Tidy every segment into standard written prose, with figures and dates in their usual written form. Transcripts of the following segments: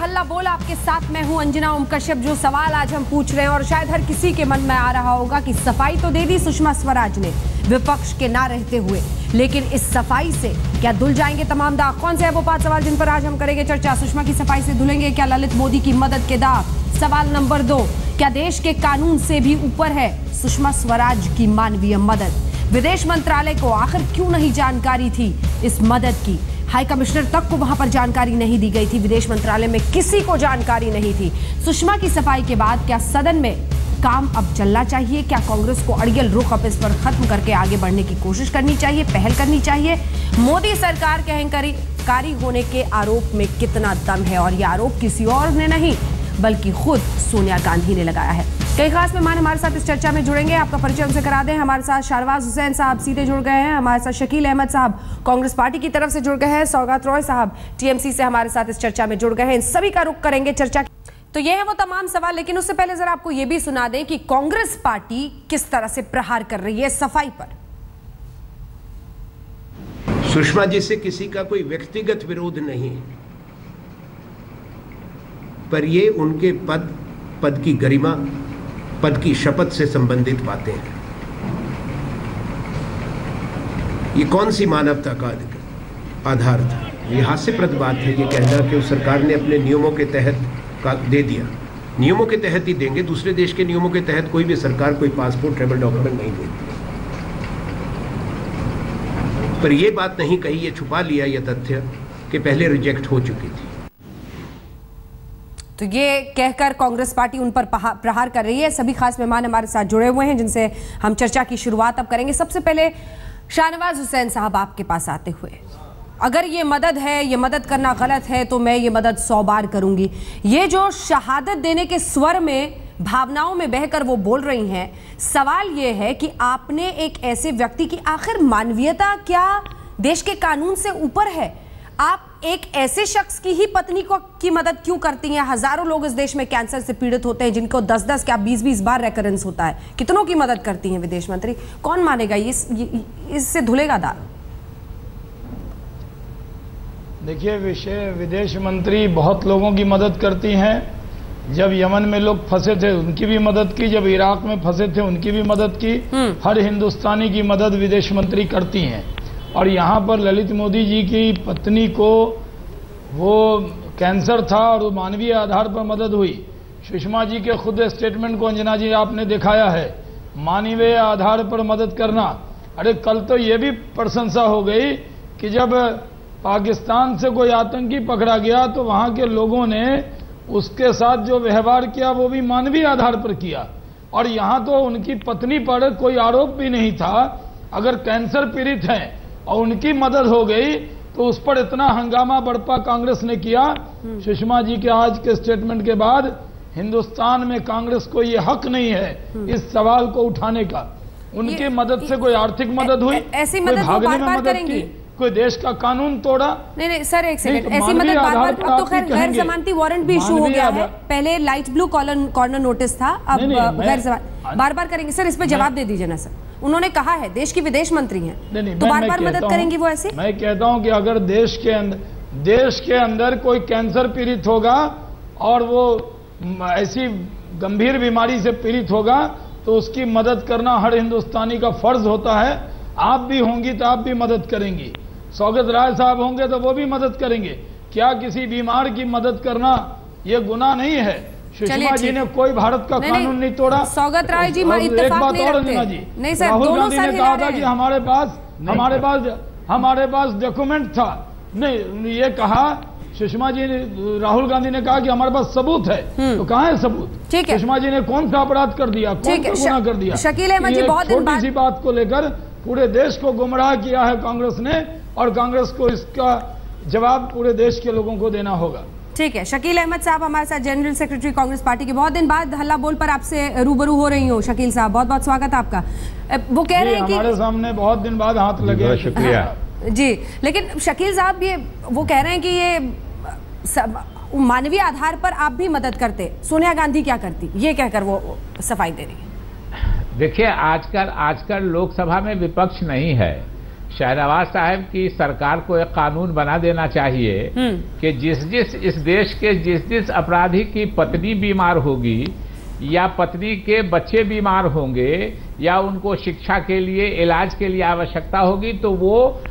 हल्ला बोल, आपके साथ मैं हूं अंजना ओम कश्यप। जो सवाल आज हम पूछ रहे हैं और शायद हर किसी के मन में आ रहा होगा कि सफाई तो दे दी सुषमा स्वराज ने विपक्ष के ना रहते हुए, लेकिन इस सफाई से क्या धुल जाएंगे तमाम दाग? कौन से हैं वो 5 सवाल जिन पर आज हम करेंगे चर्चा? सुषमा की सफाई से धुलेंगे क्या ललित मोदी की मदद के दाग? सवाल नंबर 2, क्या देश के कानून से भी ऊपर है सुषमा स्वराज की मानवीय मदद? विदेश मंत्रालय को आखिर क्यों नहीं जानकारी थी इस मदद की? हाई कमिश्नर तक को वहां पर जानकारी नहीं दी गई थी, विदेश मंत्रालय में किसी को जानकारी नहीं थी। सुषमा की सफाई के बाद क्या सदन में काम अब चलना चाहिए? क्या कांग्रेस को अड़ियल रुख अब इस पर खत्म करके आगे बढ़ने की कोशिश करनी चाहिए, पहल करनी चाहिए? मोदी सरकार के अहंकारी होने के आरोप में कितना दम है? और यह आरोप किसी और ने नहीं बल्कि खुद सोनिया गांधी ने लगाया है। कई खास मेहमान हमारे साथ इस चर्चा में जुड़ेंगे, आपका परिचय उनसे करा दें। हमारे साथ शाहनवाज हुसैन साहब सीधे जुड़ गए हैं, हमारे साथ शकील अहमद साहब कांग्रेस पार्टी की तरफ से जुड़ गए हैं, सौगात रॉय साहब टीएमसी से हमारे साथ इस चर्चा में जुड़ गए हैं। इन सभी का रुख करेंगे चर्चा। तो ये है वो तमाम सवाल, लेकिन उससे पहले जरा आपको ये भी सुना दें कि कांग्रेस पार्टी किस तरह से प्रहार कर रही है सफाई पर। सुषमा जी से किसी का कोई व्यक्तिगत विरोध नहीं, पर ये उनके पद की गरिमा, पद की शपथ से संबंधित बातें हैं। ये कौन सी मानवता का आधार था? ये हास्यप्रद बात है ये कहना कि उस सरकार ने अपने नियमों के तहत का दे दिया। नियमों के तहत ही देंगे, दूसरे देश के नियमों के तहत कोई भी सरकार कोई पासपोर्ट ट्रैवल डॉक्यूमेंट नहीं देती। पर यह बात नहीं कही, ये छुपा लिया यह तथ्य कि पहले रिजेक्ट हो चुकी थी। तो ये कहकर कांग्रेस पार्टी उन पर प्रहार कर रही है। सभी खास मेहमान हमारे साथ जुड़े हुए हैं जिनसे हम चर्चा की शुरुआत अब करेंगे। सबसे पहले शाहनवाज हुसैन साहब आपके पास आते हुए, अगर ये मदद है, ये मदद करना गलत है तो मैं ये मदद 100 बार करूंगी, ये जो शहादत देने के स्वर में, भावनाओं में बहकर वो बोल रही हैं, सवाल ये है कि आपने एक ऐसे व्यक्ति की, आखिर मानवीयता क्या देश के कानून से ऊपर है? आप एक ऐसे शख्स की ही पत्नी की मदद क्यों करती हैं? हजारों लोग इस देश में कैंसर से पीड़ित होते हैं जिनको 10-10 क्या 20-20 बार रेकरेंस होता है। कितनों की मदद करती हैं विदेश मंत्री? कौन मानेगा इससे धुलेगा दाग? देखिए, विदेश मंत्री बहुत लोगों की मदद करती हैं। जब यमन में लोग फंसे थे उनकी भी मदद की, जब इराक में फंसे थे उनकी भी मदद की। हर हिंदुस्तानी की मदद विदेश मंत्री करती हैं। और यहाँ पर ललित मोदी जी की पत्नी को वो कैंसर था और वो मानवीय आधार पर मदद हुई। सुषमा जी के खुद स्टेटमेंट को अंजना जी आपने दिखाया है, मानवीय आधार पर मदद करना। अरे कल तो ये भी प्रशंसा हो गई कि जब पाकिस्तान से कोई आतंकी पकड़ा गया तो वहाँ के लोगों ने उसके साथ जो व्यवहार किया वो भी मानवीय आधार पर किया। और यहाँ तो उनकी पत्नी पर कोई आरोप भी नहीं था। अगर कैंसर पीड़ित हैं और उनकी मदद हो गई तो उस पर इतना हंगामा बड़पा कांग्रेस ने किया। सुषमा जी के आज के स्टेटमेंट के बाद हिंदुस्तान में कांग्रेस को ये हक नहीं है इस सवाल को उठाने का। उनकी मदद से कोई आर्थिक मदद हुई, ऐसी मदद भागने में मदद की, कोई देश का कानून तोड़ा? नहीं सर, एक सेकंड, ऐसी मदद बार-बार, अब तो खैर गैर जमानती वारंट भी इशू हो गया है। पहले लाइट ब्लू कॉर्नर नोटिस था, अब गैर जमानत बार-बार करेंगे। सर, इस पे जवाब दे दीजिए ना सर। उन्होंने कहा है देश की विदेश मंत्री हैं, तो बार-बार मदद करेंगी वो ऐसे? मैं कहता हूं कि अगर देश के अंदर कोई कैंसर पीड़ित होगा और वो ऐसी गंभीर बीमारी से पीड़ित होगा तो उसकी मदद करना हर हिंदुस्तानी का फर्ज होता है। आप भी होंगी तो आप भी मदद करेंगी, सौगत राय साहब होंगे तो वो भी मदद करेंगे। क्या किसी बीमार की मदद करना ये गुनाह नहीं है? सुषमा जी ने कोई भारत का कानून नहीं तोड़ा। सौगत राय जी, एक बात और अंजना जी, नहीं सर, राहुल गांधी ने कहा था कि हमारे पास डॉक्यूमेंट था। नहीं, ये कहा सुषमा जी ने, राहुल गांधी ने कहा कि हमारे पास सबूत है। तो कहाँ है सबूत? सुषमा जी ने कौन सा अपराध कर दिया, कौन सा गुनाह कर दिया? शकील अहमद जी, बहुत छोटी सी बात को लेकर पूरे देश को गुमराह किया है कांग्रेस ने, और कांग्रेस को इसका जवाब पूरे देश के लोगों को देना होगा। ठीक है, शकील अहमद साहब हमारे साथ, जनरल सेक्रेटरी कांग्रेस पार्टी के। बहुत दिन बाद हल्ला बोल पर आपसे रूबरू हो रही हूँ शकील साहब, बहुत बहुत स्वागत है आपका। वो कह रहे हैं कि हमारे सामने बहुत दिन बाद हाथ लगे। शुक्रिया जी। लेकिन शकील साहब, ये वो कह रहे हैं कि ये मानवीय आधार पर आप भी मदद करते, सोनिया गांधी क्या करती, ये कहकर वो सफाई दे रही है। देखिए, आजकल लोकसभा में विपक्ष नहीं है, शहनवाज साहब की सरकार को एक कानून बना देना चाहिए कि जिस इस देश के जिस अपराधी की पत्नी बीमार होगी या पत्नी के बच्चे बीमार होंगे या उनको शिक्षा के लिए इलाज के लिए आवश्यकता होगी तो वो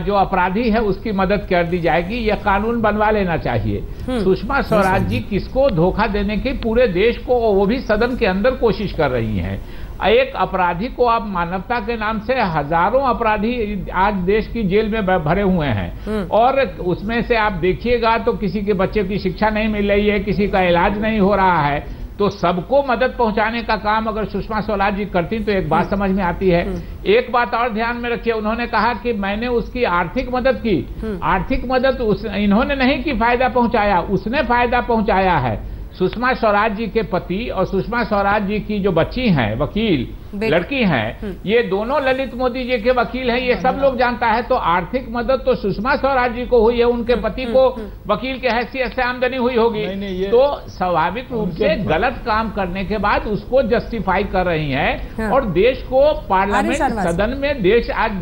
जो अपराधी है उसकी मदद कर दी जाएगी। यह कानून बनवा लेना चाहिए। सुषमा स्वराज जी किसको धोखा देने की पूरे देश को, वो भी सदन के अंदर कोशिश कर रही हैं। एक अपराधी को आप मानवता के नाम से हजारों अपराधी आज देश की जेल में भरे हुए हैं और उसमें से आप देखिएगा तो किसी के बच्चे की शिक्षा नहीं मिल रही है, किसी का इलाज नहीं हो रहा है। तो सबको मदद पहुंचाने का काम अगर सुषमा स्वराज जी करती तो एक बात समझ में आती है। एक बात और ध्यान में रखिए, उन्होंने कहा कि मैंने उसकी आर्थिक मदद की। आर्थिक मदद इन्होंने नहीं की फायदा पहुंचाया, उसने फायदा पहुंचाया है। सुषमा स्वराज जी के पति और सुषमा स्वराज जी की जो बच्ची हैं, वकील लड़की हैं, ये दोनों ललित मोदी जी के वकील हैं, ये सब लोग जानता है। तो आर्थिक मदद तो सुषमा स्वराज जी को हुई है, उनके पति को वकील के हैसियत से आमदनी हुई होगी। तो स्वाभाविक रूप से गलत काम करने के बाद उसको जस्टिफाई कर रही हैं और देश को पार्लियामेंट सदन में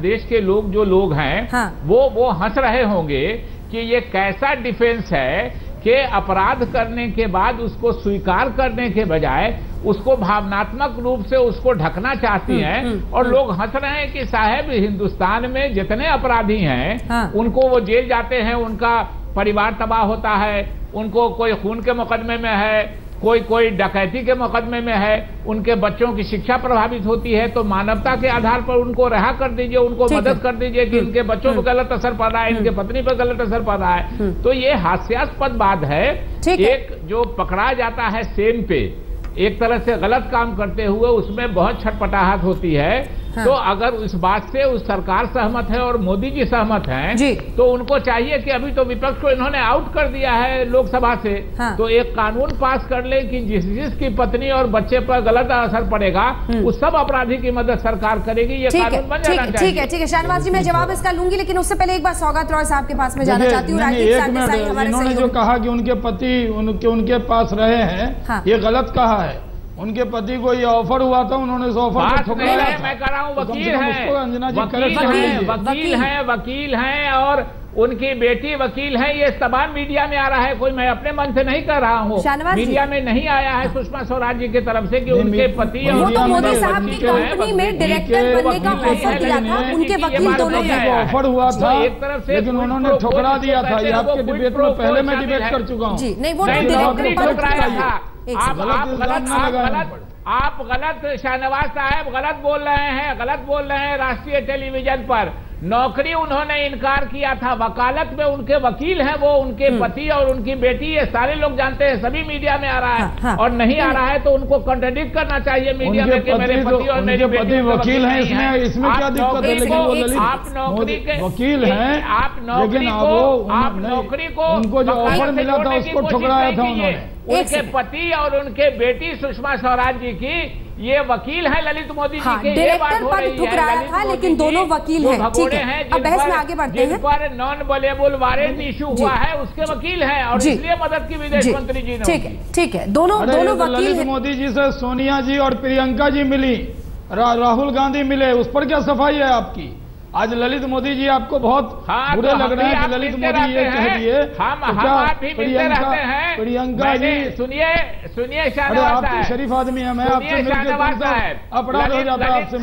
देश के लोग जो लोग हैं वो हंस रहे होंगे कि ये कैसा डिफेंस है कि अपराध करने के बाद उसको स्वीकार करने के बजाय उसको भावनात्मक रूप से उसको ढकना चाहती हैं और लोग हंस रहे हैं कि साहब हिंदुस्तान में जितने अपराधी हैं उनको वो जेल जाते हैं, उनका परिवार तबाह होता है, उनको कोई खून के मुकदमे में है, कोई डकैती के मुकदमे में है, उनके बच्चों की शिक्षा प्रभावित होती है। तो मानवता के आधार पर उनको रिहा कर दीजिए, उनको मदद कर दीजिए कि इनके बच्चों पर गलत असर पड़ रहा है, इनके पत्नी पर गलत असर पड़ रहा है। तो ये हास्यास्पद बात है। एक जो पकड़ा जाता है सेम पे एक तरह से गलत काम करते हुए, उसमें बहुत छटपटाहट होती है। तो अगर उस बात से उस सरकार सहमत है और मोदी जी सहमत हैं तो उनको चाहिए कि अभी तो विपक्ष को इन्होंने आउट कर दिया है लोकसभा से, तो एक कानून पास कर ले कि जिसकी पत्नी और बच्चे पर गलत असर पड़ेगा उस सब अपराधी की मदद सरकार करेगी। ये कानून बन जाना चाहिए। ठीक है शाहनवाज जी, मैं जवाब इसका लूंगी, लेकिन उससे पहले एक बार सौगात रॉय साहब के पास में जाना चाहती हूँ। इन्होंने जो कहा कि उनके पति उनके पास रहे हैं, ये गलत कहा है। उनके पति को ये ऑफर हुआ था, उन्होंने इस ऑफर को ठुकराया था। मैं कह रहा हूँ वकील हैं और उनकी बेटी वकील है। ये तमाम मीडिया में आ रहा है, कोई मैं अपने मन से नहीं कर रहा हूँ, मीडिया में नहीं आया है सुषमा स्वराज जी की तरफ से कि उनके पति मोदी साहब की कंपनी में डायरेक्टर बनने का ऑफर दिया था, उनके वकील दोनों को ऑफर हुआ था एक तरफ से, लेकिन उन्होंने ठुकरा दिया था। ये आपके डिबेट में पहले मैं डिबेट कर चुका हूँ। नहीं, वो ठुकराया था। आप गलत शाहनवाज साहब गलत बोल रहे हैं राष्ट्रीय टेलीविजन पर। नौकरी उन्होंने इनकार किया था, वकालत में उनके वकील हैं वो, उनके पति और उनकी बेटी, ये सारे लोग जानते हैं, सभी मीडिया में आ रहा है। और नहीं आ रहा है तो उनको कॉन्ट्रडिक्ट करना चाहिए मीडिया में कि मेरे पति और मेरी बेटी वकील हैं। इसमें क्या दिक्कत है? लेकिन आप नौकरी के वकील हैं, आप नौकरी को उनको जो ऑफर मिला था उसको ठुकराया था उन्होंने। उनके पति और उनके बेटी सुषमा स्वराज जी की ये वकील है ललित मोदी जी के। डायरेक्टर पद ठुकराया था, लेकिन दोनों वकील हैं। ठीक है, अब बहस में आगे बढ़ते हैं। जिन पर नॉन बॉलेबल वारंट इशू हुआ है उसके वकील हैं और इसलिए मदद की विदेश मंत्री जी ने। ठीक है, दोनों वकील। ललित मोदी जी से सोनिया जी और प्रियंका जी मिली, राहुल गांधी मिले, उस पर क्या सफाई है आपकी? आज ललित मोदी जी आपको बहुत बुरे लग रहे हैं कि ललित मोदी ये कह दिए। हम आप ही मिलते रहते हैं। प्रियंका जी सुनिए शाहनवाज साहब, शरीफ आदमी है, मैं आपसे मिलकर अपराध हो जाता है आपसे।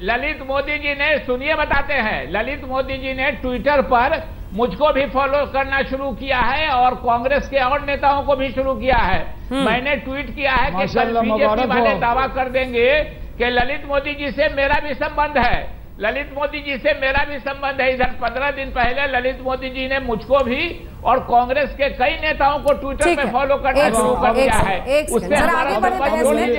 ललित मोदी जी ने सुनिए बताते हैं, ललित मोदी जी ने ट्विटर पर मुझको भी फॉलो करना शुरू किया है और कांग्रेस के और नेताओं को भी शुरू किया है। मैंने ट्वीट किया है कि कल बीजेपी वाले दावा कर देंगे कि ललित मोदी जी से मेरा भी संबंध है, ललित मोदी जी से मेरा भी संबंध है। इधर 15 दिन पहले ललित मोदी जी ने मुझको भी और कांग्रेस के कई नेताओं को ट्विटर पे फॉलो करना शुरू कर दिया है। उससे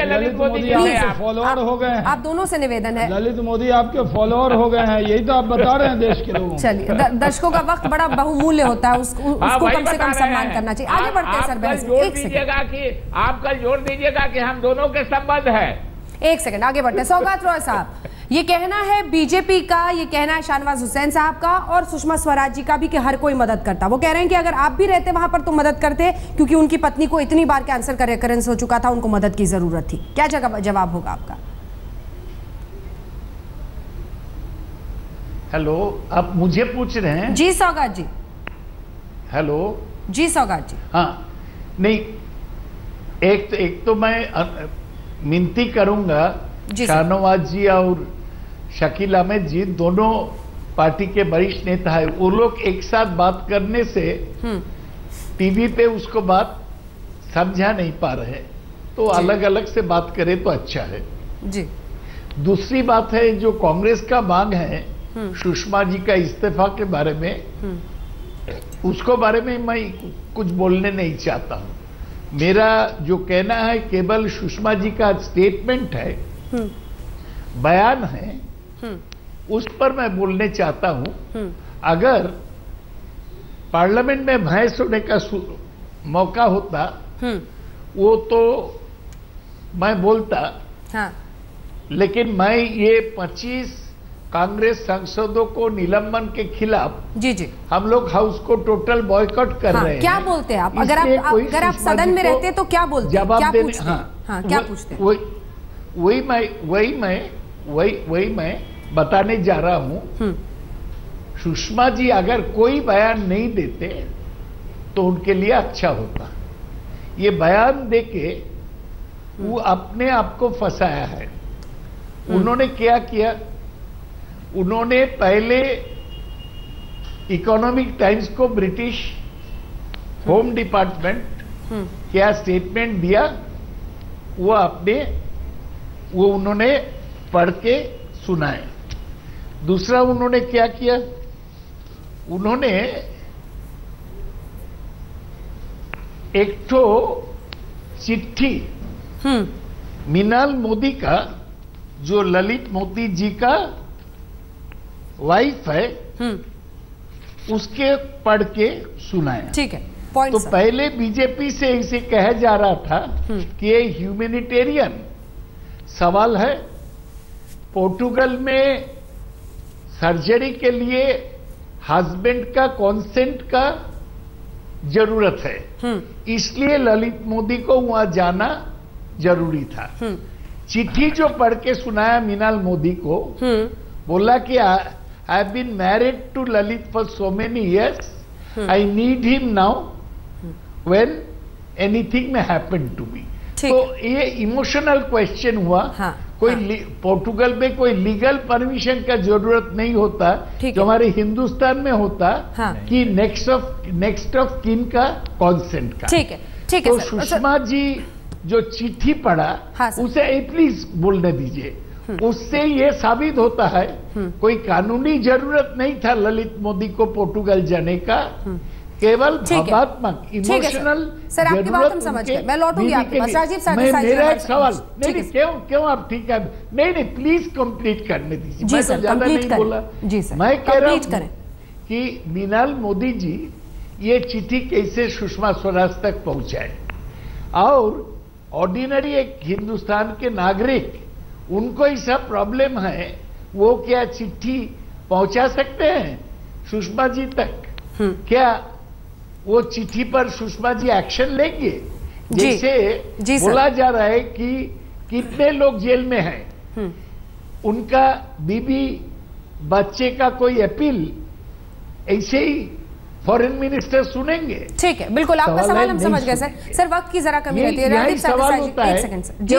ललित मोदी जी फॉलोअर हो गए हैं। आप दोनों से निवेदन है, ललित मोदी आपके फॉलोअर हो गए हैं, यही तो आप बता रहे हैं देश के लोगों। चलिए, दर्शकों का वक्त बड़ा बहुमूल्य होता है, उसको कम से कम सम्मान करना चाहिए। आगे बढ़ते हैं सर, बहस जोड़ दीजिएगा कि आप कल जोड़ दीजिएगा कि हम दोनों के संबंध है। एक सेकंड, आगे बढ़ते हैं। सौगात रॉय साहब, ये कहना है बीजेपी का, ये कहना है शाहनवाज हुसैन साहब का और सुषमा स्वराज जी का भी कि हर कोई मदद करता। वो कह रहे हैं कि अगर आप भी रहते वहां पर तो मदद करते, क्योंकि उनकी पत्नी को इतनी बार कैंसर का रेकरेंस हो चुका था, उनको मदद की जरूरत थी। क्या जवाब होगा आपका? हेलो, आप मुझे पूछ रहे हैं? जी सौगात जी। हेलो जी सौगात जी। हाँ, नहीं, एक तो मैं विनती करूंगा, शाहनवाज जी और शकील अहमद जी दोनों पार्टी के वरिष्ठ नेता है, वो लोग एक साथ बात करने से टीवी पे उसको बात समझा नहीं पा रहे, तो अलग अलग से बात करें तो अच्छा है जी। दूसरी बात है, जो कांग्रेस का मांग है सुषमा जी का इस्तीफा के बारे में, उसको बारे में मैं कुछ बोलने नहीं चाहता हूं। मेरा जो कहना है केवल सुषमा जी का स्टेटमेंट है, बयान है, उस पर मैं बोलने चाहता हूं। अगर पार्लियामेंट में बहस होने का मौका होता वो तो मैं बोलता, हाँ। लेकिन मैं ये 25 कांग्रेस सांसदों को निलंबन के खिलाफ जी जी हम लोग हाउस को टोटल बॉयकॉट कर रहे हैं। क्या बोलते हैं आप? अगर आप सदन में रहते तो क्या बोलते? जवाब क्या देने, पूछते? हाँ, क्या पूछते? वही मैं बताने जा रहा हूं। सुषमा जी अगर कोई बयान नहीं देते तो उनके लिए अच्छा होता। ये बयान देके वो अपने आप को फंसाया है। उन्होंने क्या किया? उन्होंने पहले इकोनॉमिक टाइम्स को ब्रिटिश होम डिपार्टमेंट क्या स्टेटमेंट दिया वो उन्होंने पढ़ के सुनाए। दूसरा उन्होंने क्या किया? उन्होंने एक तो चिट्ठी मीनाल मोदी का, जो ललित मोदी जी का वाइफ है, उसके पढ़ के सुनाया। ठीक है, पॉइंट। तो पहले बीजेपी से इसे कहा जा रहा था कि ये ह्यूमैनिटेरियन सवाल है। पोर्टुगल में सर्जरी के लिए हस्बैंड का कॉन्सेंट का जरूरत है, इसलिए ललित मोदी को वहां जाना जरूरी था। चिट्ठी जो पढ़ के सुनाया मीनाल मोदी को, बोला कि I have been married to Lalit for so many years, I need him now when anything may happen to me. तो ये इमोशनल क्वेश्चन हुआ। कोई पोर्टुगल में कोई लीगल परमिशन का जरूरत नहीं होता, जो हमारे हिंदुस्तान में होता कि नेक्स्ट ऑफ किन का कॉन्सेंट का। ठीक है तो सुषमा जी जो चिट्ठी पढ़ा, उसे एटलीस्ट बोलने दीजिए। उससे ये साबित होता है कोई कानूनी जरूरत नहीं था ललित मोदी को पोर्टुगल जाने का, केवल भावात्मक इमोशनल। सर आपकी बात हम समझ गए, मैं लौटूंगी आपके पास। राजीव सरदेसाई जी, मेरा एक सवाल, नहीं क्यों आप ठीक है, नहीं प्लीज कंप्लीट करने दीजिए। मैं तो ज्यादा नहीं बोला। जी सर, मैं कह रहा हूं कि मीनाल मोदी जी ये चिट्ठी कैसे सुषमा स्वराज तक पहुंचाए, और ऑर्डिनरी एक हिंदुस्तान के नागरिक, उनको ऐसा प्रॉब्लम है, वो क्या चिट्ठी पहुंचा सकते हैं सुषमा जी तक? क्या वो चिट्ठी पर सुषमा जी एक्शन लेंगे? जैसे बोला जा रहा है कि कितने लोग जेल में हैं, उनका बीबी बच्चे का कोई अपील ऐसे ही फॉरेन मिनिस्टर सुनेंगे? ठीक है, बिल्कुल आपका सवाल हम समझ गए सर। सर वक्त की जरा कमी रहती है। राजीव सरदेसाई जी, एक सेकंड सर। जी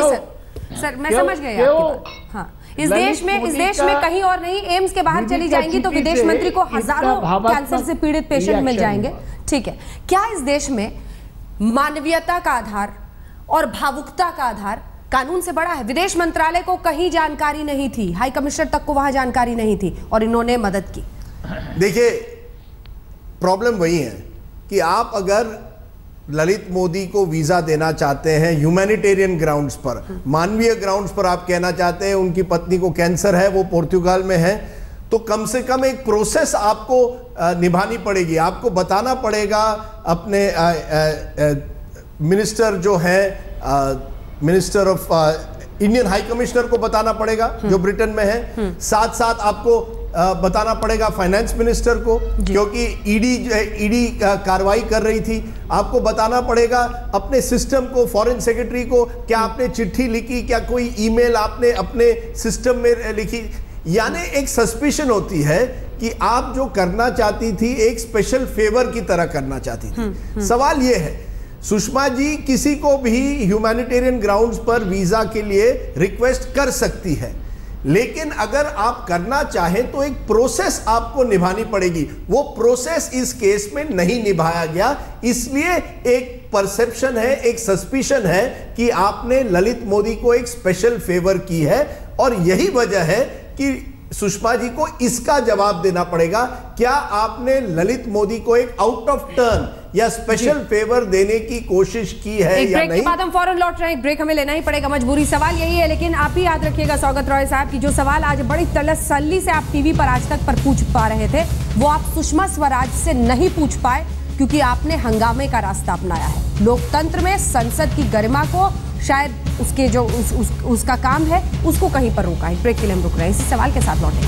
सर मैं समझ गई आपकी बात। हाँ, इस देश में कहीं और नहीं, एम्स के बाहर चली जाएंगी तो विदेश मंत्री को हजारों कैंसर से पीड़ित पेशेंट मिल जाएंगे। ठीक है, क्या इस देश में मानवीयता का आधार और भावुकता का आधार कानून से बड़ा है? विदेश मंत्रालय को कहीं जानकारी नहीं थी, हाई कमिश्नर तक को वहां जानकारी नहीं थी, और इन्होंने मदद की। देखिए, प्रॉब्लम वही है कि आप अगर ललित मोदी को वीजा देना चाहते हैं ह्यूमैनिटेरियन ग्राउंड्स पर, मानवीय ग्राउंड्स पर आप कहना चाहते हैं उनकी पत्नी को कैंसर है, वो पोर्तुगाल में है, तो कम से कम एक प्रोसेस आपको निभानी पड़ेगी। आपको बताना पड़ेगा अपने मिनिस्टर जो है, minister of Indian high commissioner को बताना पड़ेगा जो ब्रिटेन में है। साथ साथ आपको बताना पड़ेगा फाइनेंस मिनिस्टर को, क्योंकि ईडी कार्रवाई कर रही थी। आपको बताना पड़ेगा अपने सिस्टम को, फॉरेन सेक्रेटरी को, क्या आपने चिट्ठी लिखी, क्या कोई ईमेल आपने अपने सिस्टम में लिखी। यानी एक सस्पिशन होती है कि आप जो करना चाहती थी एक स्पेशल फेवर की तरह करना चाहती थी। सवाल यह है, सुषमा जी किसी को भी ह्यूमैनिटेरियन ग्राउंड्स पर वीजा के लिए रिक्वेस्ट कर सकती है, लेकिन अगर आप करना चाहें तो एक प्रोसेस आपको निभानी पड़ेगी। वो प्रोसेस इस केस में नहीं निभाया गया, इसलिए एक परसेप्शन है, एक सस्पिशन है कि आपने ललित मोदी को एक स्पेशल फेवर की है, और यही वजह है कि सुषमा जी को इसका जवाब देना पड़ेगा। क्या आपने ललित मोदी को एक आउट ऑफ टर्न या स्पेशल फेवर देने की कोशिश की है एक या ब्रेक नहीं? के बाद हम फौरन लौट रहे हैं। एक ब्रेक हमें लेना ही पड़ेगा, मजबूरी। सवाल यही है, लेकिन आप ही याद रखिएगा सौगत रॉय साहब की जो सवाल आज बड़ी तसल्ली से आप टीवी पर आज तक पर पूछ पा रहे थे, वो आप सुषमा स्वराज से नहीं पूछ पाए क्योंकि आपने हंगामे का रास्ता अपनाया है। लोकतंत्र में संसद की गरिमा को शायद उसके जो उसका काम है उसको कहीं पर रोका है। ब्रेक के लिए हम रुक रहे हैं, इसी सवाल के साथ लौटेंगे।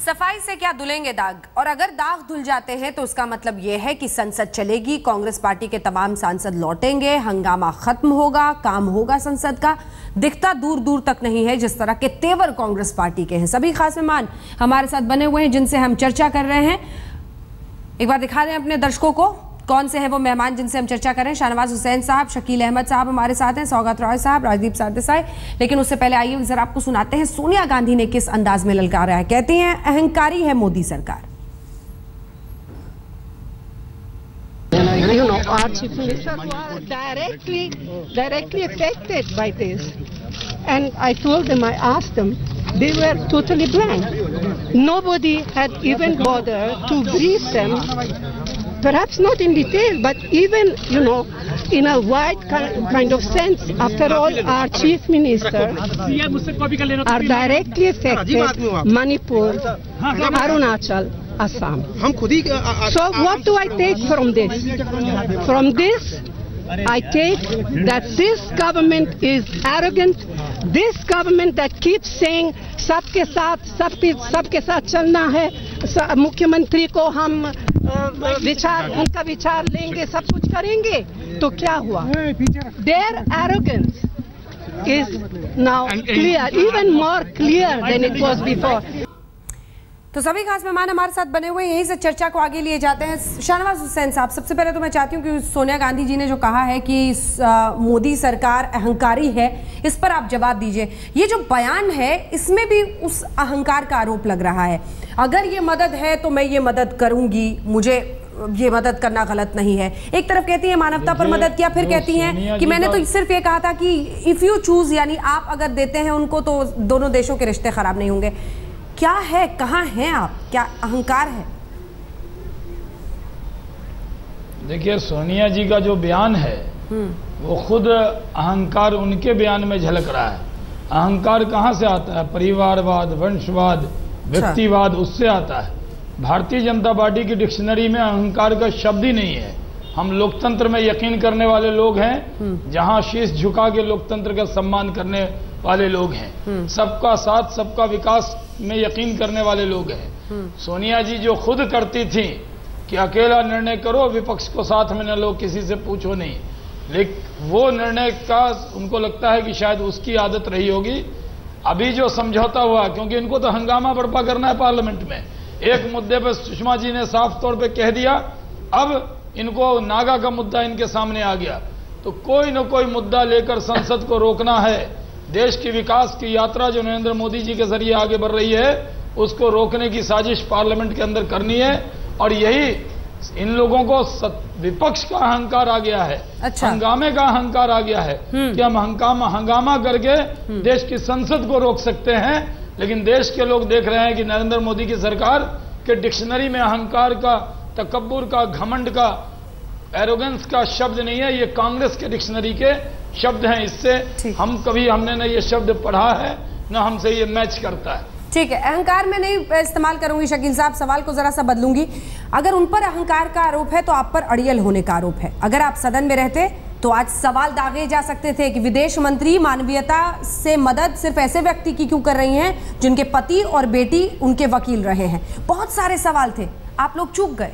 सफाई से क्या धुलेंगे दाग, और अगर दाग धुल जाते हैं तो उसका मतलब यह है कि संसद चलेगी, कांग्रेस पार्टी के तमाम सांसद लौटेंगे, हंगामा खत्म होगा, काम होगा संसद का। दिखता दूर दूर तक नहीं है जिस तरह के तेवर कांग्रेस पार्टी के हैं। सभी खास मेहमान हमारे साथ बने हुए हैं जिनसे हम चर्चा कर रहे हैं। एक बार दिखा दें अपने दर्शकों को कौन से हैं वो मेहमान जिनसे हम चर्चा करें। शाहनवाज हुसैन साहब, शकील अहमद साहब हमारे साथ हैं, सौगत रॉय साहब, राजदीप सरदेसाई। लेकिन उससे पहले आइए जरा आपको सुनाते हैं सोनिया गांधी ने किस अंदाज में ललकारा है। कहती हैं अहंकारी है मोदी सरकार। You know, our chief minister were directly affected by this, and I told them, I asked them, they were totally blank. Nobody had even bothered to brief them. Perhaps not in detail, but even, you know, in a wide kind of sense. After all, our chief minister are directly affected Manipur, Arunachal, Assam. So what do I take from this? From this, I take that this government is arrogant. This government that keeps saying सबके साथ चलना है, मुख्यमंत्री को हम उनका विचार लेंगे, सब कुछ करेंगे, तो क्या हुआ? Their arrogance is now clear, even more clear than it was before. तो सभी खास मेहमान हमारे साथ बने हुए, यहीं से चर्चा को आगे लिए जाते हैं। शाहनवाज हुसैन साहब, सबसे पहले तो मैं चाहती हूँ कि सोनिया गांधी जी ने जो कहा है कि मोदी सरकार अहंकारी है, इस पर आप जवाब दीजिए। ये जो बयान है इसमें भी उस अहंकार का आरोप लग रहा है। अगर ये मदद है तो मैं ये मदद करूंगी, मुझे ये मदद करना गलत नहीं है। एक तरफ कहती है मानवता पर मदद किया, फिर कहती हैं कि मैंने तो सिर्फ ये कहा था कि इफ यू चूज, यानी आप अगर देते हैं उनको तो दोनों देशों के रिश्ते खराब नहीं होंगे। क्या है, कहाँ हैं आप, क्या अहंकार है? देखिए, सोनिया जी का जो बयान है वो खुद अहंकार उनके बयान में झलक रहा है। अहंकार कहाँ से आता है? परिवारवाद, वंशवाद, व्यक्तिवाद, उससे आता है। भारतीय जनता पार्टी की डिक्शनरी में अहंकार का शब्द ही नहीं है। हम लोकतंत्र में यकीन करने वाले लोग हैं, जहां शीश झुका के लोकतंत्र का सम्मान करने वाले लोग हैं, सबका साथ सबका विकास में यकीन करने वाले लोग हैं। सोनिया जी जो खुद करती थी कि अकेला निर्णय करो, विपक्ष को साथ में न लो, किसी से पूछो नहीं, लेकिन वो निर्णय का उनको लगता है कि शायद उसकी आदत रही होगी। अभी जो समझौता हुआ, क्योंकि इनको तो हंगामा बर्पा करना है पार्लियामेंट में, एक मुद्दे पर सुषमा जी ने साफ तौर पे कह दिया, अब इनको नागा का मुद्दा इनके सामने आ गया, तो कोई न कोई मुद्दा लेकर संसद को रोकना है। देश की विकास की यात्रा जो नरेंद्र मोदी जी के जरिए आगे बढ़ रही है, उसको रोकने की साजिश पार्लियामेंट के अंदर करनी है। और यही इन लोगों को विपक्ष का अहंकार आ गया है। अच्छा। हंगामे का अहंकार आ गया है कि हम हंगामा करके देश की संसद को रोक सकते हैं। लेकिन देश के लोग देख रहे हैं कि नरेंद्र मोदी की सरकार के डिक्शनरी में अहंकार का, तकब्बुर का, घमंड का, एरोगेंस का शब्द नहीं है, ये कांग्रेस के डिक्शनरी के शब्द हैं। इससे हमने न ये शब्द पढ़ा है, न हमसे ये मैच करता है। ठीक है, अहंकार में नहीं इस्तेमाल करूंगी। शकील साहब, सवाल को जरा सा बदलूंगी। अगर उन पर अहंकार का आरोप है तो आप पर अड़ियल होने का आरोप है। अगर आप सदन में रहते तो आज सवाल दागे जा सकते थे कि विदेश मंत्री मानवीयता से मदद सिर्फ ऐसे व्यक्ति की क्यों कर रही हैं जिनके पति और बेटी उनके वकील रहे हैं। बहुत सारे सवाल थे, आप लोग चूक गए।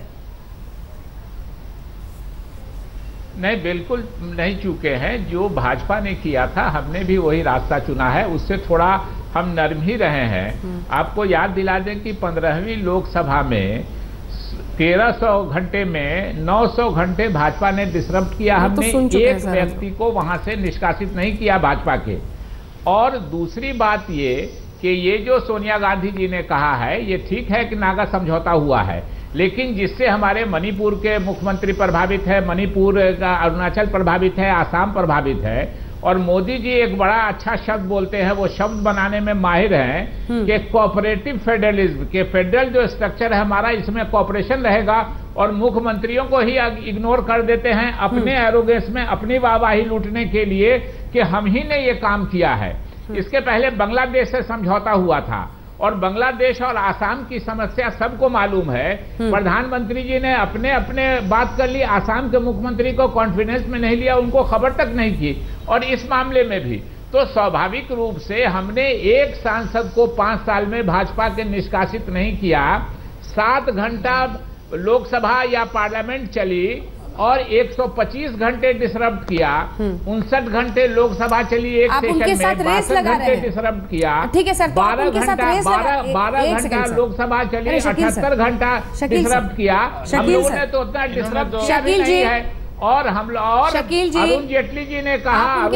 नहीं, बिल्कुल नहीं चूके हैं। जो भाजपा ने किया था, हमने भी वही रास्ता चुना है। उससे थोड़ा हम नरम ही रहे हैं। आपको याद दिला दें कि 15वीं लोकसभा में 1300 घंटे में 900 घंटे भाजपा ने डिसरप्ट किया। हमने एक व्यक्ति को वहां से निष्कासित नहीं किया भाजपा के। और दूसरी बात ये कि ये जो सोनिया गांधी जी ने कहा है, ये ठीक है कि नागा समझौता हुआ है, लेकिन जिससे हमारे मणिपुर के मुख्यमंत्री प्रभावित है, मणिपुर का अरुणाचल प्रभावित है, आसाम प्रभावित है। और मोदी जी एक बड़ा अच्छा शब्द बोलते हैं, वो शब्द बनाने में माहिर हैं कि कोऑपरेटिव फेडरलिज्म के फेडरल जो स्ट्रक्चर है हमारा, इसमें कोऑपरेशन रहेगा और मुख्यमंत्रियों को ही इग्नोर कर देते हैं अपने एरोगेंस में, अपनी वाहवाही लूटने के लिए कि हम ही ने ये काम किया है। इसके पहले बांग्लादेश से समझौता हुआ था और बांग्लादेश और आसाम की समस्या सबको मालूम है। प्रधानमंत्री जी ने अपने अपने बात कर ली, आसाम के मुख्यमंत्री को कॉन्फिडेंस में नहीं लिया, उनको खबर तक नहीं की। और इस मामले में भी तो स्वाभाविक रूप से हमने एक सांसद को 5 साल में भाजपा के निष्कासित नहीं किया। 7 घंटा लोकसभा या पार्लियामेंट चली और 125 घंटे डिसरप्ट किया। 59 घंटे लोकसभा चली एक सेशन में, 62 घंटे डिसरप्ट किया। ठीक है सर, 12 घंटा लोकसभा चली, 78 घंटा डिसरप्ट किया। हम लोगों ने तो उतना डिसरप्ट किया भी नहीं है। और हम और अरुण जेटली जी ने कहा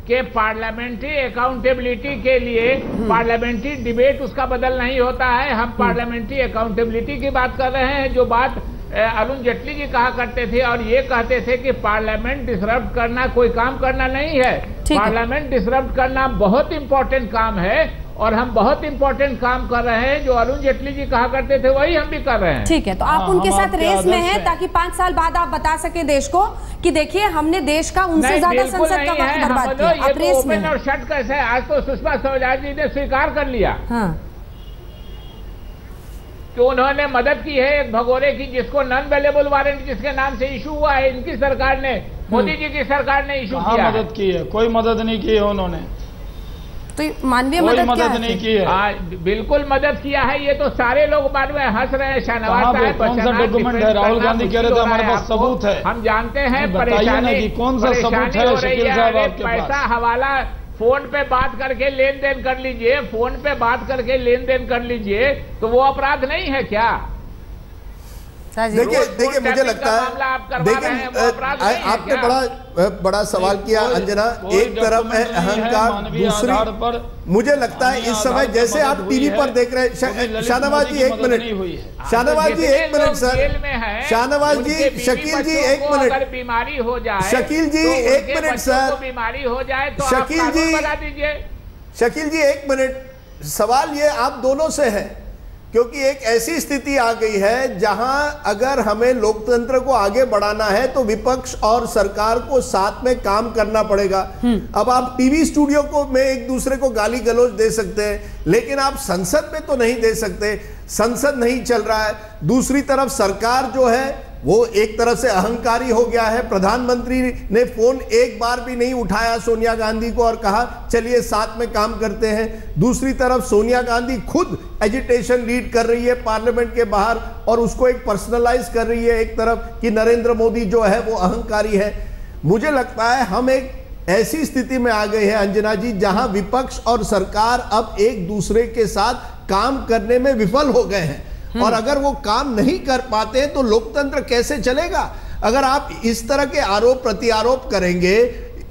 कि पार्लियामेंट्री अकाउंटेबिलिटी के लिए पार्लियामेंट्री डिबेट उसका बदल नहीं होता है। हम पार्लियामेंट्री अकाउंटेबिलिटी की बात कर रहे हैं, जो बात अरुण जेटली जी कहा करते थे और ये कहते थे कि पार्लियामेंट डिसरप्ट करना कोई काम करना नहीं है। पार्लियामेंट डिसरप्ट करना बहुत इंपॉर्टेंट काम है और हम बहुत इंपॉर्टेंट काम कर रहे हैं। जो अरुण जेटली जी कहा करते थे वही हम भी कर रहे हैं। ठीक है, तो आप उनके साथ रेस में हैं ताकि 5 साल बाद आप बता सके देश को कि देखिए हमने देश का उनसे ज्यादा संसद का वक्त बर्बाद किया। आप रेस में और शट कैसे है? आज तो सुषमा स्वराज जी ने स्वीकार कर लिया कि उन्होंने मदद की है एक भगोरे की, जिसको नॉन अवेलेबल वारंट जिसके नाम से इशू हुआ है, इनकी सरकार ने, मोदी जी की सरकार ने इशू किया। मदद की है? कोई मदद नहीं की है उन्होंने, तो मानवीय मदद नहीं की है। बिल्कुल मदद किया है, ये तो सारे लोग बाद में हंस रहे हैं। शाहनवाज साहब कौन सा डॉक्यूमेंट है? राहुल गांधी कह रहे थे हमारे पास सबूत है। हम जानते हैं परेशानी, कौन सा सबूत है शकील साहब आपके पास? पैसा हवाला फोन पे बात करके लेन देन कर लीजिए, फोन पे बात करके लेन देन कर लीजिए, तो वो अपराध नहीं है क्या? देखिए मुझे लगता है, देखिए आपने बड़ा सवाल किया अंजना। एक तरफ है अहंकार, दूसरी मुझे लगता है इस समय जैसे आप टीवी पर देख रहे हैं। शाहनवाज जी 1 मिनट, शाहनवाज जी 1 मिनट सर, शाहनवाज जी, शकील जी 1 मिनट, बीमारी हो जाए, शकील जी 1 मिनट सर, बीमारी हो जाए तो शकील जी बता दीजिए। शकील जी 1 मिनट, सवाल ये आप दोनों से है, क्योंकि एक ऐसी स्थिति आ गई है जहां अगर हमें लोकतंत्र को आगे बढ़ाना है तो विपक्ष और सरकार को साथ में काम करना पड़ेगा। अब आप टीवी स्टूडियो को में एक दूसरे को गाली गलौज दे सकते हैं, लेकिन आप संसद में तो नहीं दे सकते। संसद नहीं चल रहा है। दूसरी तरफ सरकार जो है वो एक तरफ से अहंकारी हो गया है। प्रधानमंत्री ने फोन एक बार भी नहीं उठाया सोनिया गांधी को और कहा चलिए साथ में काम करते हैं। दूसरी तरफ सोनिया गांधी खुद एजिटेशन लीड कर रही है पार्लियामेंट के बाहर और उसको एक पर्सनलाइज कर रही है एक तरफ कि नरेंद्र मोदी जो है वो अहंकारी है। मुझे लगता है हम एक ऐसी स्थिति में आ गए हैं अंजना जी, जहां विपक्ष और सरकार अब एक दूसरे के साथ काम करने में विफल हो गए हैं। और अगर वो काम नहीं कर पाते हैं तो लोकतंत्र कैसे चलेगा? अगर आप इस तरह के आरोप प्रत्यारोप करेंगे,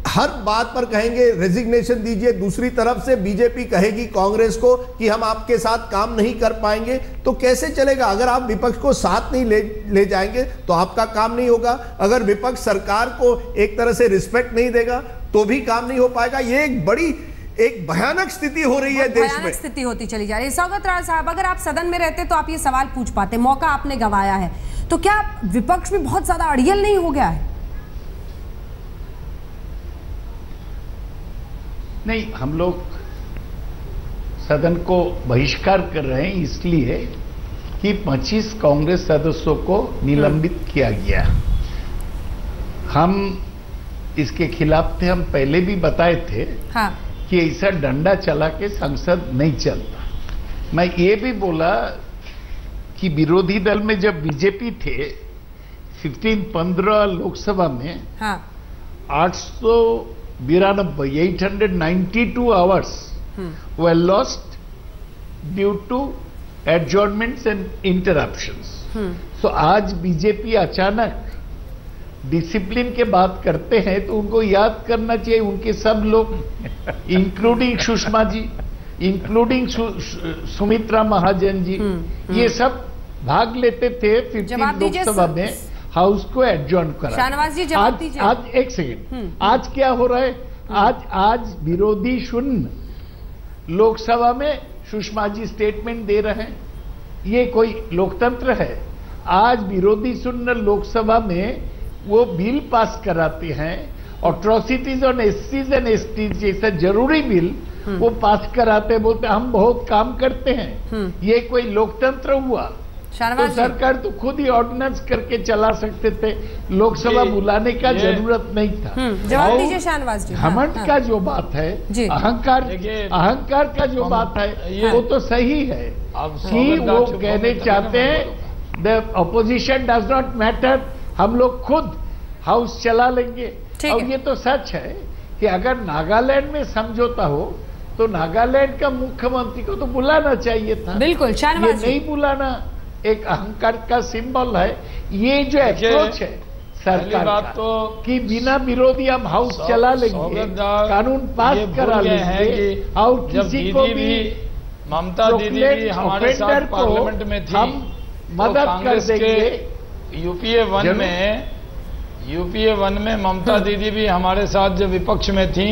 हर बात पर कहेंगे रेजिग्नेशन दीजिए, दूसरी तरफ से बीजेपी कहेगी कांग्रेस को कि हम आपके साथ काम नहीं कर पाएंगे, तो कैसे चलेगा? अगर आप विपक्ष को साथ नहीं ले जाएंगे तो आपका काम नहीं होगा। अगर विपक्ष सरकार को एक तरह से रिस्पेक्ट नहीं देगा तो भी काम नहीं हो पाएगा। ये एक भयानक स्थिति हो रही है देश में, भयानक स्थिति होती चली जा रही है। सौगत राय साहब, अगर आप सदन में रहते तो आप ये सवाल पूछ पाते, मौका आपने गंवाया है, तो क्या विपक्ष भी बहुत ज्यादा अड़ियल नहीं हो गया है? नहीं, हम लोग सदन को बहिष्कार कर रहे हैं इसलिए कि 25 कांग्रेस सदस्यों को निलंबित किया गया। हम इसके खिलाफ थे, हम पहले भी बताए थे कि ऐसा डंडा चला के संसद नहीं चलता। मैं ये भी बोला कि विरोधी दल में जब बीजेपी थे 15 लोकसभा में 892 892 hours were lost due to adjournments and interruptions. So आज बीजेपी अचानक डिसिप्लिन के बात करते हैं तो उनको याद करना चाहिए उनके सब लोग इंक्लूडिंग सुषमा जी, इंक्लूडिंग सुमित्रा महाजन जी, ये सब भाग लेते थे 15 लोकसभा में, हाउस को एडजॉर्न करा। शाहनवाज जी जवाब दीजिए। आज एक सेकेंड, आज क्या हो रहा है? आज विरोधी शून्य लोकसभा में सुषमा जी स्टेटमेंट दे रहे हैं, ये कोई लोकतंत्र है? आज विरोधी शून्य लोकसभा में वो बिल पास कराते हैं, अट्रॉसिटीज ऑन एससीज एंड एसटीज जैसा जरूरी बिल वो पास कराते, बोलते हम बहुत काम करते हैं। ये कोई लोकतंत्र हुआ? तो सरकार तो खुद ही ऑर्डिनेंस करके चला सकते थे, लोकसभा बुलाने का जरूरत नहीं था। जवाब दीजिए शाहनवाज जी। घमंड का जो बात है, अहंकार का जो बात है, वो तो सही है कि वो कहने चाहते हैं the opposition does not matter, हम लोग खुद हाउस चला लेंगे। और ये तो सच है कि अगर नागालैंड में समझौता हो तो नागालैंड का मुख्यमंत्री को तो बुलाना चाहिए था। बिल्कुल, ये नहीं बुलाना एक अहंकार का सिंबल है। ये जो अप्रोच है सरकार का तो कि बिना विरोधी हम हाउस चला लेंगे, कानून पास करा लेंगे, और किसी को भी ममता दीदी भी हमारे साथ पार्लियामेंट में थी, हम मदद कर देंगे। यूपीए वन में ममता दीदी भी हमारे साथ जब विपक्ष में थी,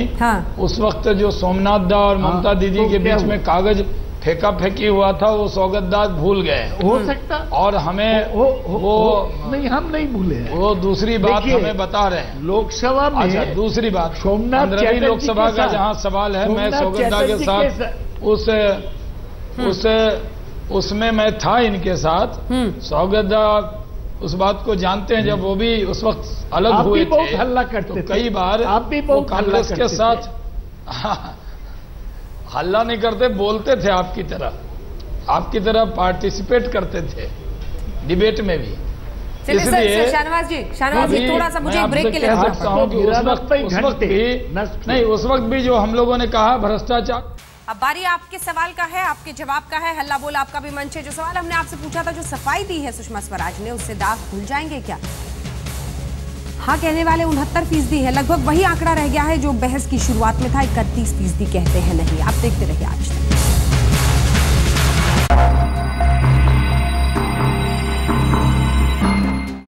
उस वक्त जो सोमनाथ दा और ममता दीदी के बीच में कागज फेंका फेंकी हुआ था, वो सौगत दास भूल गए। हो सकता, और हमें वो नहीं, हम नहीं भूले हैं। वो दूसरी बात हमें बता रहे हैं लोकसभा में। अच्छा, दूसरी बात, सोमनाथ 15वीं लोकसभा का जहां सवाल है, मैं सौगत दा के साथ उसमें मैं था इनके साथ। सौगत दा उस बात को जानते हैं, जब वो भी उस वक्त अलग हुए थे, हल्ला करते तो कई बार आप भी बहुत कांग्रेस के साथ हल्ला नहीं करते, बोलते थे आपकी तरह पार्टिसिपेट करते थे डिबेट में भी। इसलिए शाहनवाज जी थोड़ा सा मुझे ब्रेक के लिए उस वक्त भी जो हम लोगों ने कहा भ्रष्टाचार। अब बारी आपके सवाल का है, आपके जवाब का है। हल्ला बोल आपका भी मंच है। जो सवाल हमने आपसे पूछा था, जो सफाई दी है सुषमा स्वराज ने, उससे दाग खुल जाएंगे क्या? हाँ कहने वाले 69% है, लगभग वही आंकड़ा रह गया है जो बहस की शुरुआत में था। 31% कहते हैं नहीं। आप देखते रहिए आज तक।